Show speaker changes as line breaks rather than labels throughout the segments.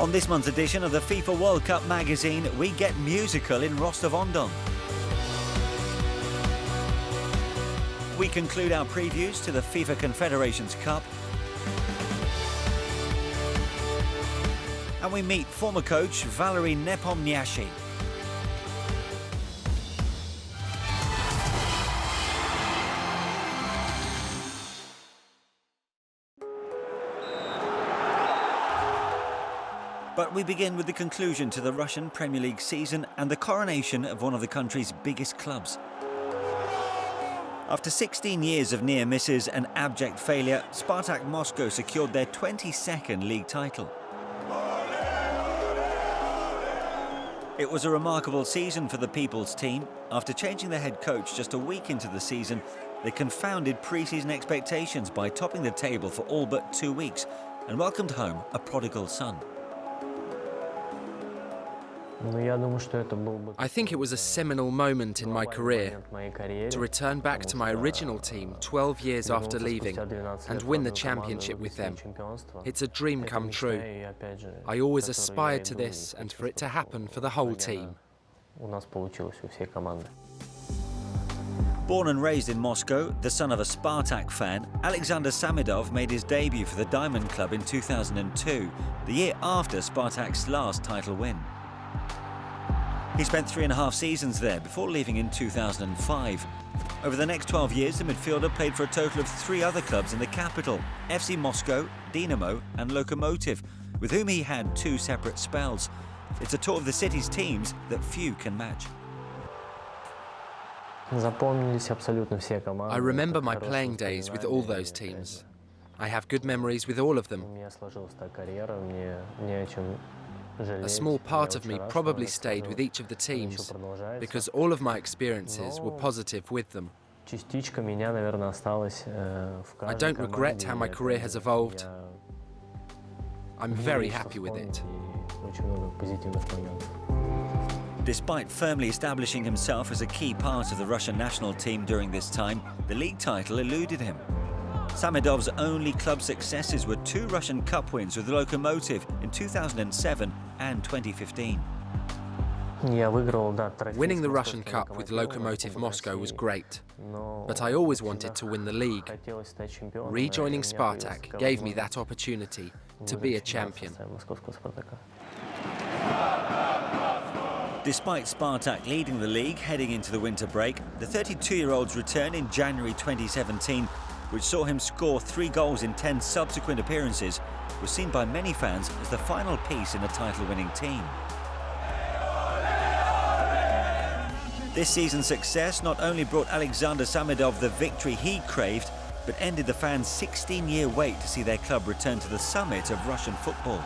On this month's edition of the FIFA World Cup Magazine, we get musical in Rostov-on-Don. We conclude our previews to the FIFA Confederations Cup. And we meet former coach Valeri Nepomnyaschy. But we begin with the conclusion to the Russian Premier League season and the coronation of one of the country's biggest clubs. After 16 years of near misses and abject failure, Spartak Moscow secured their 22nd league title. It was a remarkable season for the People's team. After changing their head coach just a week into the season, they confounded pre-season expectations by topping the table for all but 2 weeks and welcomed home a prodigal son.
I think it was a seminal moment in my career to return back to my original team 12 years after leaving and win the championship with them. It's a dream come true. I always aspired to this and for it to happen for the whole team.
Born and raised in Moscow, the son of a Spartak fan, Alexander Samedov made his debut for the Diamond Club in 2002, the year after Spartak's last title win. He spent 3.5 seasons there before leaving in 2005. Over the next 12 years, the midfielder played for a total of 3 other clubs in the capital, FC Moscow, Dinamo and Lokomotiv, with whom he had 2 separate spells. It's a tour of the city's teams that few can match.
I remember my playing days with all those teams. I have good memories with all of them. A small part of me probably stayed with each of the teams because all of my experiences were positive with them. I don't regret how my career has evolved. I'm very happy with it.
Despite firmly establishing himself as a key part of the Russian national team during this time, the league title eluded him. Samedov's only club successes were 2 Russian Cup wins with Lokomotiv in 2007 and 2015.
Winning the Russian Cup with Lokomotiv Moscow was great, but I always wanted to win the league. Rejoining Spartak gave me that opportunity to be a champion.
Despite Spartak leading the league heading into the winter break, the 32-year-old's return in January 2017, which saw him score 3 goals in 10 subsequent appearances, was seen by many fans as the final piece in a title-winning team. This season's success not only brought Alexander Samedov the victory he craved, but ended the fans' 16-year wait to see their club return to the summit of Russian football.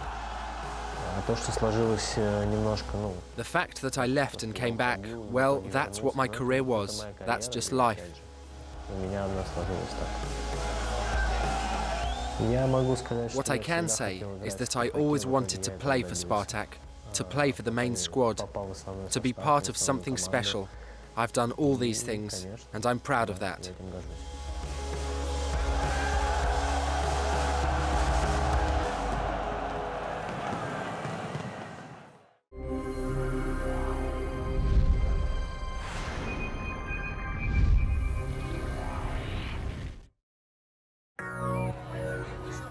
The fact that I left and came back, well, that's what my career was. That's just life. What I can say is that I always wanted to play for Spartak, to play for the main squad, to be part of something special. I've done all these things, and I'm proud of that.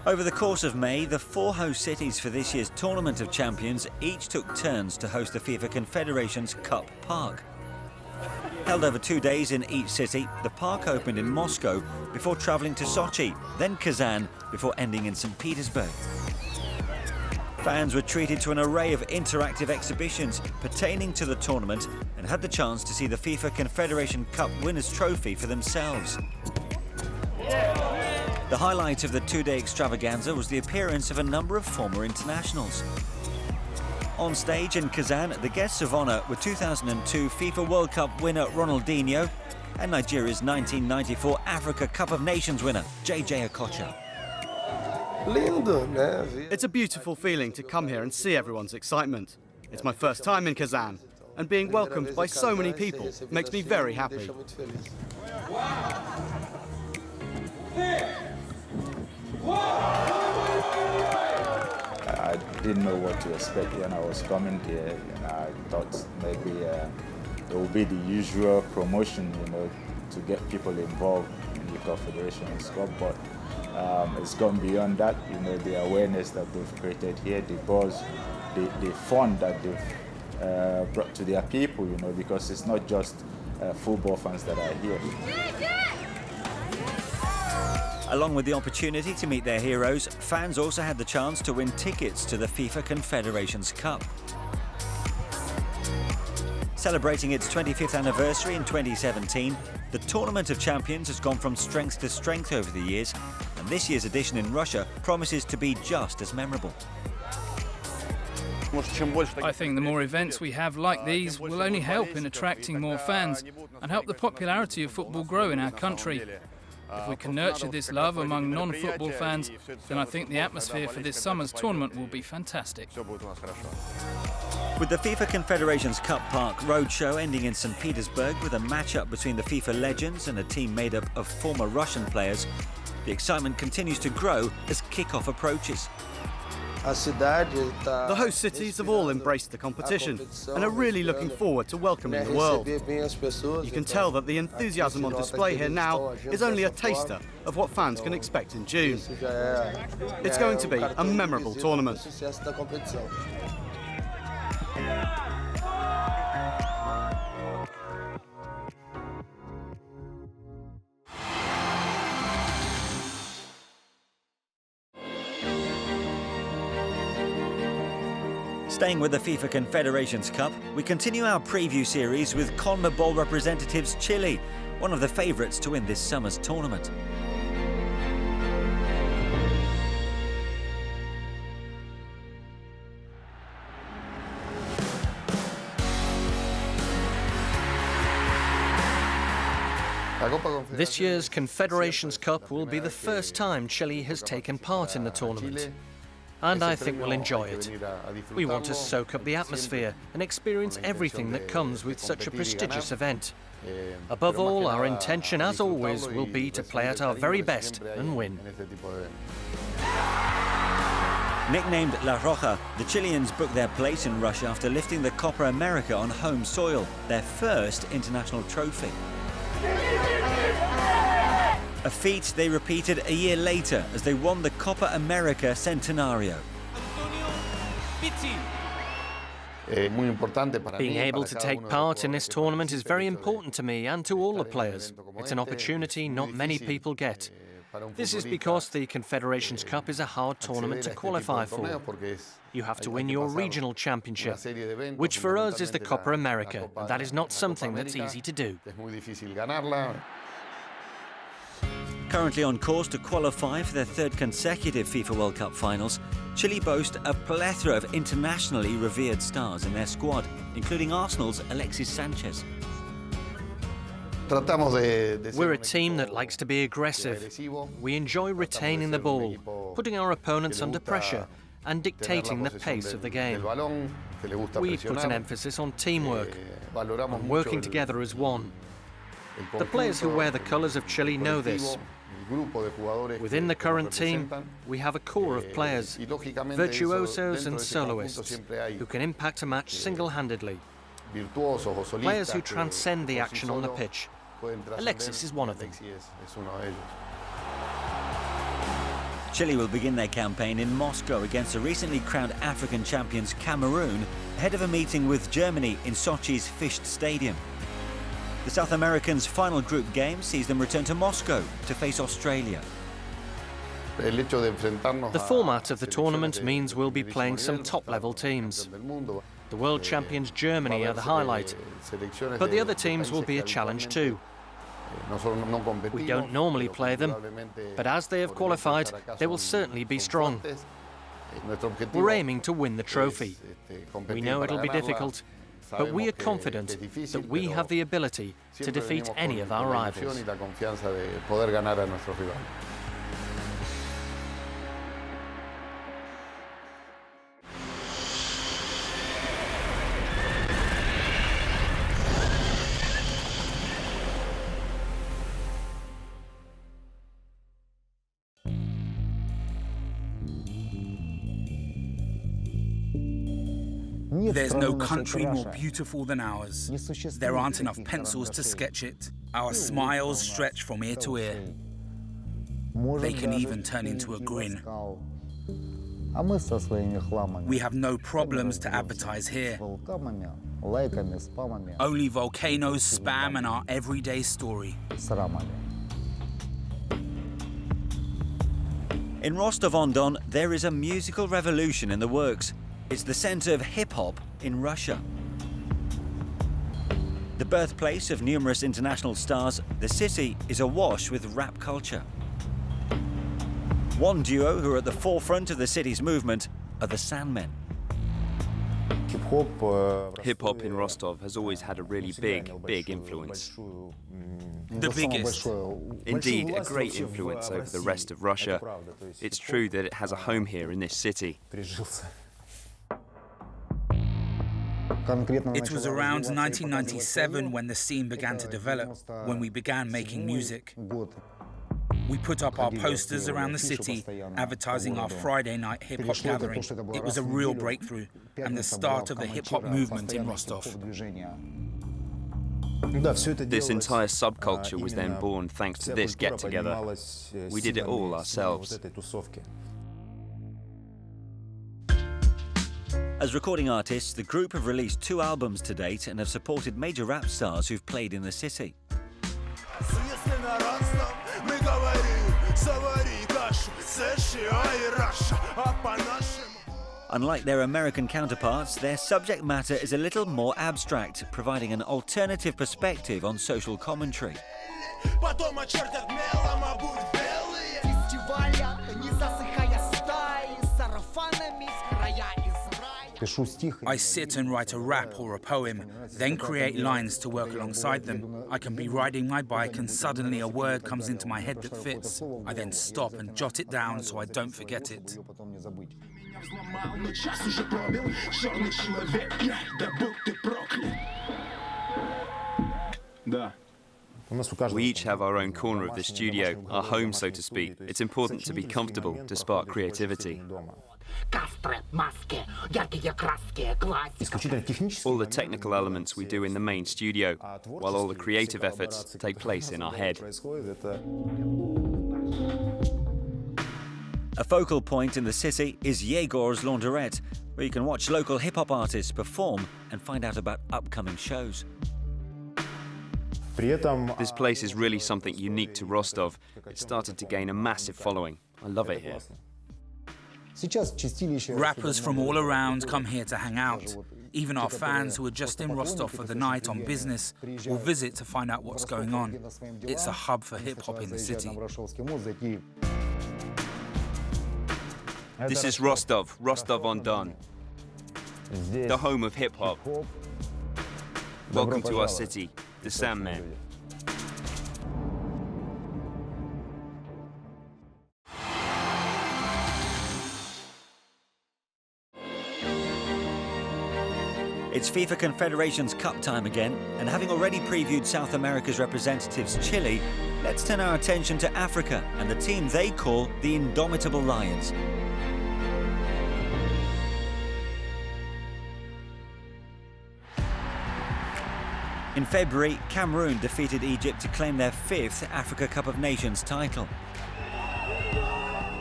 Over the course of May, the 4 host cities for this year's Tournament of Champions each took turns to host the FIFA Confederations Cup Park. Held over 2 days in each city, the park opened in Moscow before travelling to Sochi, then Kazan, before ending in St. Petersburg. Fans were treated to an array of interactive exhibitions pertaining to the tournament and had the chance to see the FIFA Confederation Cup Winners' Trophy for themselves. The highlight of the 2-day extravaganza was the appearance of a number of former internationals. On stage in Kazan, the guests of honour were 2002 FIFA World Cup winner Ronaldinho and Nigeria's 1994 Africa Cup of Nations winner JJ Okocha.
It's a beautiful feeling to come here and see everyone's excitement. It's my first time in Kazan, and being welcomed by so many people makes me very happy.
didn't know what to expect when I was coming here. I thought maybe it would be the usual promotion, to get people involved in the Confederations Cup, but it's gone beyond that. The awareness that they've created here, the buzz, the fun that they've brought to their people, because it's not just football fans that are here.
Along with the opportunity to meet their heroes, fans also had the chance to win tickets to the FIFA Confederations Cup. Celebrating its 25th anniversary in 2017, the Tournament of Champions has gone from strength to strength over the years, and this year's edition in Russia promises to be just as memorable.
I think the more events we have like these will only help in attracting more fans and help the popularity of football grow in our country. If we can nurture this love among non-football fans, then I think the atmosphere for this summer's tournament will be fantastic.
With the FIFA Confederations Cup Park Roadshow ending in St. Petersburg with a match-up between the FIFA legends and a team made up of former Russian players, the excitement continues to grow as kick-off approaches.
The host cities have all embraced the competition and are really looking forward to welcoming the world. You can tell that the enthusiasm on display here now is only a taster of what fans can expect in June. It's going to be a memorable tournament.
Staying with the FIFA Confederations Cup, we continue our preview series with CONMEBOL representatives Chile, one of the favourites to win this summer's tournament.
This year's Confederations Cup will be the first time Chile has taken part in the tournament. And I think we'll enjoy it. We want to soak up the atmosphere and experience everything that comes with such a prestigious event. Above all, our intention, as always, will be to play at our very best and win.
Nicknamed La Roja, the Chileans booked their place in Russia after lifting the Copa America on home soil, their first international trophy. A feat they repeated a year later as they won the Copa America Centenario.
Being able to take part in this tournament is very important to me and to all the players. It's an opportunity not many people get. This is because the Confederations Cup is a hard tournament to qualify for. You have to win your regional championship, which for us is the Copa America, and that is not something that's easy to do.
Currently on course to qualify for their third consecutive FIFA World Cup finals, Chile boast a plethora of internationally revered stars in their squad, including Arsenal's Alexis Sanchez.
We're a team that likes to be aggressive. We enjoy retaining the ball, putting our opponents under pressure and dictating the pace of the game. We put an emphasis on teamwork, on working together as one. The players who wear the colours of Chile know this. Within the current team, we have a core of players, virtuosos and soloists, who can impact a match single-handedly. Players who transcend the action on the pitch. Alexis is one of them.
Chile will begin their campaign in Moscow against the recently crowned African champions Cameroon, ahead of a meeting with Germany in Sochi's Fischt Stadium. The South Americans' final group game sees them return to Moscow to face Australia.
The format of the tournament means we'll be playing some top-level teams. The world champions Germany are the highlight, but the other teams will be a challenge too. We don't normally play them, but as they have qualified, they will certainly be strong. We're aiming to win the trophy. We know it'll be difficult, but we are confident that we have the ability to defeat any of our rivals.
There's no country more beautiful than ours. There aren't enough pencils to sketch it. Our smiles stretch from ear to ear. They can even turn into a grin. We have no problems to advertise here. Only volcanoes, spam, and our everyday story.
In Rostov-on-Don, there is a musical revolution in the works. It's the centre of hip-hop in Russia. The birthplace of numerous international stars, the city is awash with rap culture. One duo who are at the forefront of the city's movement are the Sandmen.
Hip-hop in Rostov has always had a really big influence.
The biggest.
Indeed, a great influence over the rest of Russia. It's true that it has a home here in this city.
It was around 1997 when the scene began to develop, when we began making music. We put up our posters around the city, advertising our Friday night hip-hop gathering. It was a real breakthrough and the start of the hip-hop movement in Rostov.
This entire subculture was then born thanks to this get-together. We did it all ourselves.
As recording artists, the group have released 2 albums to date and have supported major rap stars who've played in the city. Unlike their American counterparts, their subject matter is a little more abstract, providing an alternative perspective on social commentary.
I sit and write a rap or a poem, then create lines to work alongside them. I can be riding my bike and suddenly a word comes into my head that fits. I then stop and jot it down so I don't forget it.
We each have our own corner of the studio, our home, so to speak. It's important to be comfortable to spark creativity. All the technical elements we do in the main studio, while all the creative efforts take place in our head.
A focal point in the city is Yegor's Laundrette, where you can watch local hip-hop artists perform and find out about upcoming shows.
This place is really something unique to Rostov. It started to gain a massive following. I love it here.
Rappers from all around come here to hang out. Even our fans who are just in Rostov for the night on business will visit to find out what's going on. It's a hub for hip-hop in the city.
This is Rostov, Rostov-on-Don, the home of hip-hop. Welcome to our city, the Sandmen.
It's FIFA Confederations Cup time again, and having already previewed South America's representatives, Chile, let's turn our attention to Africa and the team they call the Indomitable Lions. In February, Cameroon defeated Egypt to claim their 5th Africa Cup of Nations title.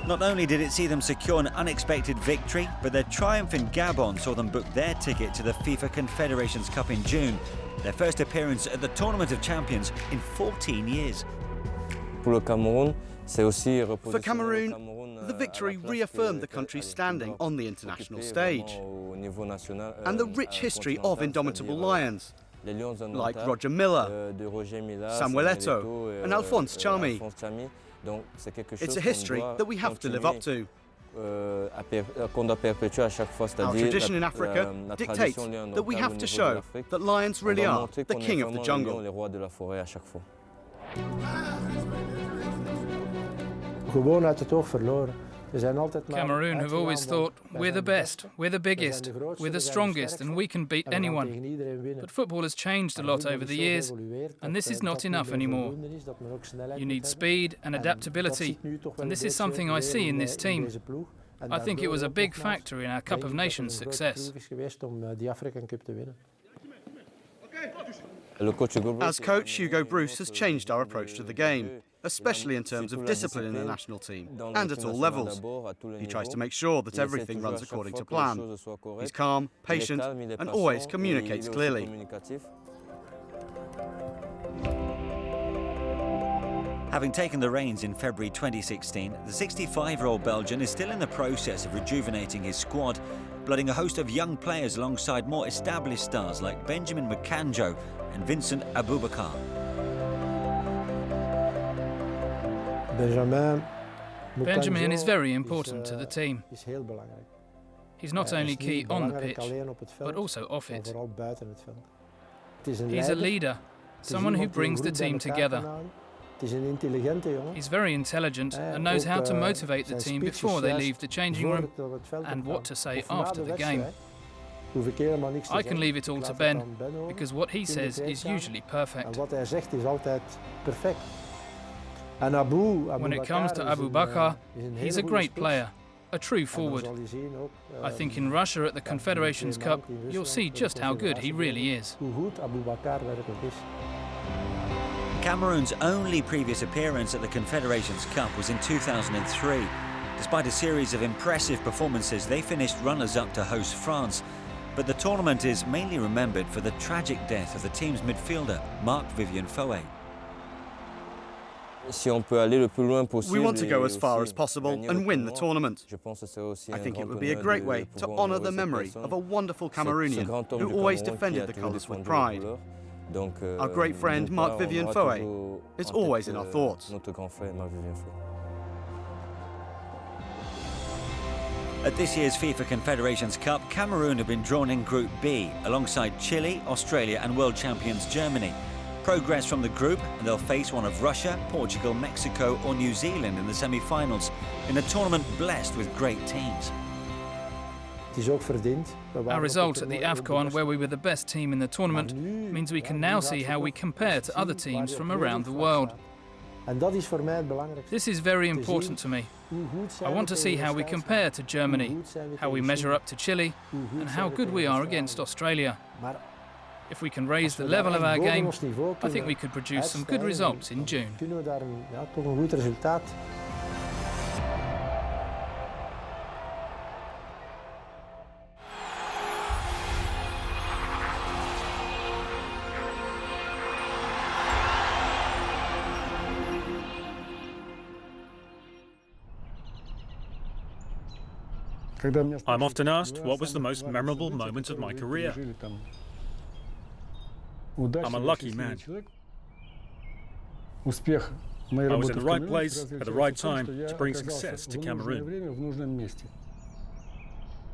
Not only did it see them secure an unexpected victory, but their triumph in Gabon saw them book their ticket to the FIFA Confederations Cup in June, their first appearance at the Tournament of Champions in 14 years.
For Cameroon, the victory reaffirmed the country's standing on the international stage and the rich history of Indomitable Lions, like Roger Miller, Samuel Eto'o and Alphonse Tchami. It's a history that we have to live up to. Our tradition in Africa dictates that we have to show that lions really are the king of the jungle.
Cameroon have always thought, we're the best, we're the biggest, we're the strongest, and we can beat anyone. But football has changed a lot over the years, and this is not enough anymore. You need speed and adaptability, and this is something I see in this team. I think it was a big factor in our Cup of Nations success.
As coach, Hugo Bruce has changed our approach to the game, especially in terms of discipline in the national team and at all levels. He tries to make sure that everything runs according to plan. He's calm, patient, and always communicates clearly.
Having taken the reins in February 2016, the 65-year-old Belgian is still in the process of rejuvenating his squad, blooding a host of young players alongside more established stars like Benjamin Mkanjo and Vincent Aboubakar.
Benjamin is very important to the team. He's not only key on the pitch, but also off it. He's a leader, someone who brings the team together. He's very intelligent and knows how to motivate the team before they leave the changing room and what to say after the game. I can leave it all to Ben, because what he says is usually perfect. When it comes to Aboubakar, he's a great player, a true forward. I think in Russia at the Confederations Cup, you'll see just how good he really is.
Cameroon's only previous appearance at the Confederations Cup was in 2003. Despite a series of impressive performances, they finished runners-up to host France. But the tournament is mainly remembered for the tragic death of the team's midfielder, Marc-Vivien Foé.
We want to go as far as possible and win the tournament. I think it would be a great way to honour the memory of a wonderful Cameroonian who always defended the colours with pride. Our great friend Marc-Vivien Foé is always in our thoughts.
At this year's FIFA Confederations Cup, Cameroon have been drawn in Group B alongside Chile, Australia and world champions Germany. Progress from the group and they'll face one of Russia, Portugal, Mexico or New Zealand in the semi-finals in a tournament blessed with great teams.
Our result at the AFCON, where we were the best team in the tournament, means we can now see how we compare to other teams from around the world. This is very important to me. I want to see how we compare to Germany, how we measure up to Chile, and how good we are against Australia. If we can raise the level of our game, I think we could produce some good results in June.
I'm often asked what was the most memorable moment of my career. I'm a lucky man. I was in the right place at the right time to bring success to Cameroon.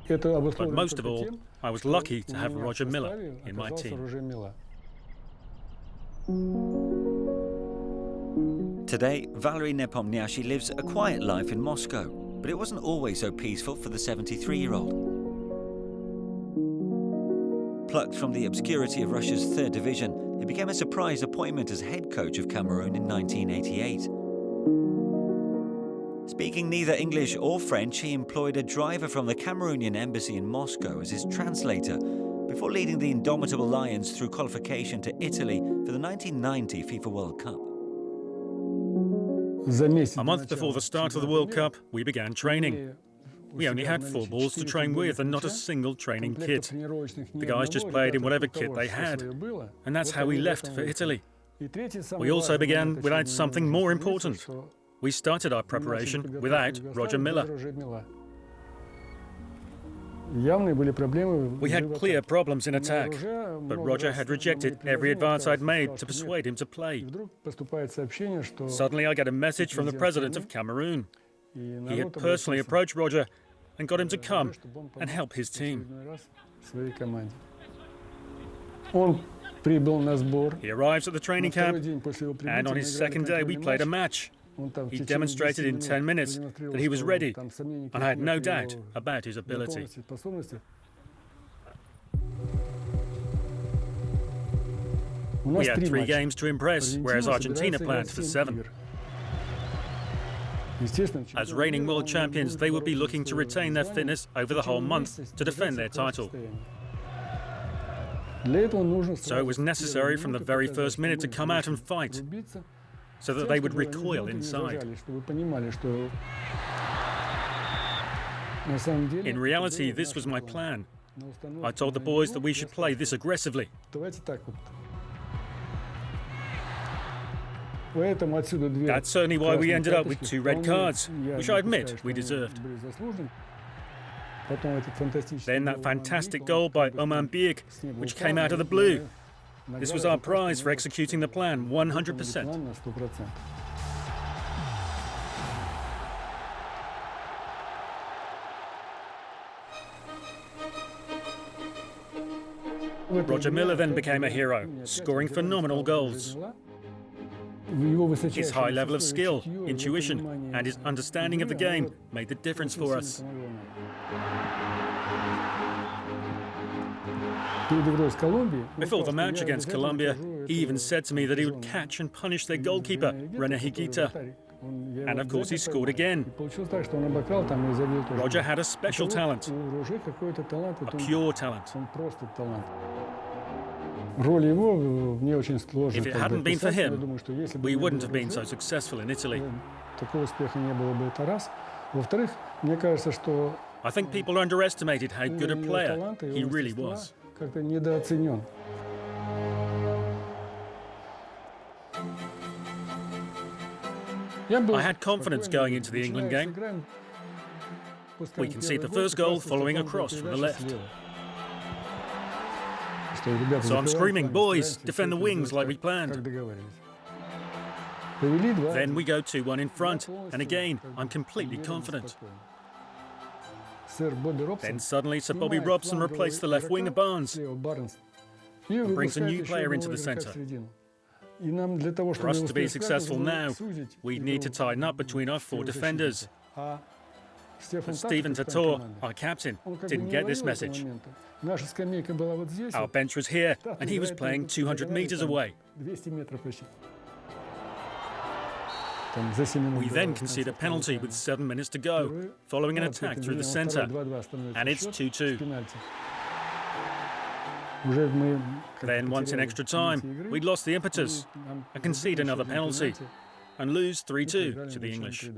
But most of all, I was lucky to have Roger Milla in my team.
Today, Valeri Nepomnyaschy lives a quiet life in Moscow, but it wasn't always so peaceful for the 73-year-old. Plucked from the obscurity of Russia's third division, he became a surprise appointment as head coach of Cameroon in 1988. Speaking neither English or French, he employed a driver from the Cameroonian embassy in Moscow as his translator before leading the indomitable Lions through qualification to Italy for the 1990 FIFA World Cup.
A month before the start of the World Cup, we began training. We only had 4 balls to train with and not a single training kit. The guys just played in whatever kit they had, and that's how we left for Italy. We also began without something more important. We started our preparation without Roger Milla. We had clear problems in attack, but Roger had rejected every advance I'd made to persuade him to play. Suddenly I get a message from the president of Cameroon. He had personally approached Roger and got him to come and help his team. He arrives at the training camp, and on his second day we played a match. He demonstrated in 10 minutes that he was ready, and I had no doubt about his ability. We had 3 games to impress, whereas Argentina planned for 7. As reigning world champions, they would be looking to retain their fitness over the whole month to defend their title. So it was necessary from the very first minute to come out and fight, so that they would recoil inside. In reality, this was my plan. I told the boys that we should play this aggressively. That's certainly why we ended up with 2 red cards, which I admit we deserved. Then that fantastic goal by Oman Biek, which came out of the blue. This was our prize for executing the plan 100%. Roger Miller then became a hero, scoring phenomenal goals. His high level of skill, intuition, and his understanding of the game made the difference for us. Before the match against Colombia, he even said to me that he would catch and punish their goalkeeper, René Higuita. And of course he scored again. Roger had a special talent, a pure talent. If it hadn't been for him, we wouldn't have been so successful in Italy. I think people underestimated how good a player he really was. I had confidence going into the England game. We concede the first goal following a cross from the left. So I'm screaming, boys, defend the wings like we planned. Then we go 2-1 in front, and again, I'm completely confident. Then suddenly Sir Bobby Robson replaced the left winger Barnes and brings a new player into the centre. For us to be successful now, we need to tighten up between our 4 defenders. But Stephen Tator, our captain, didn't get this message. Our bench was here, and he was playing 200 metres away. We then concede a penalty with 7 minutes to go, following an attack through the centre, and it's 2-2. Then, once in extra time, we'd lost the impetus and concede another penalty and lose 3-2 to the English.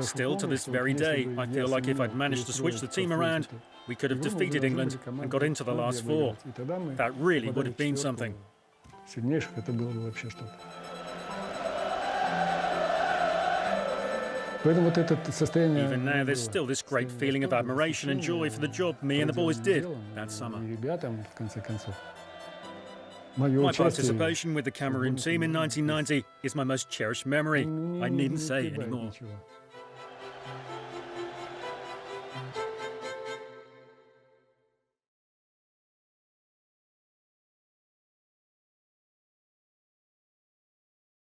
Still, to this very day, I feel like if I'd managed to switch the team around, we could have defeated England and got into the last 4. That really would have been something. Even now, there's still this great feeling of admiration and joy for the job me and the boys did that summer. My participation with the Cameroon team in 1990 is my most cherished memory. I needn't say anymore.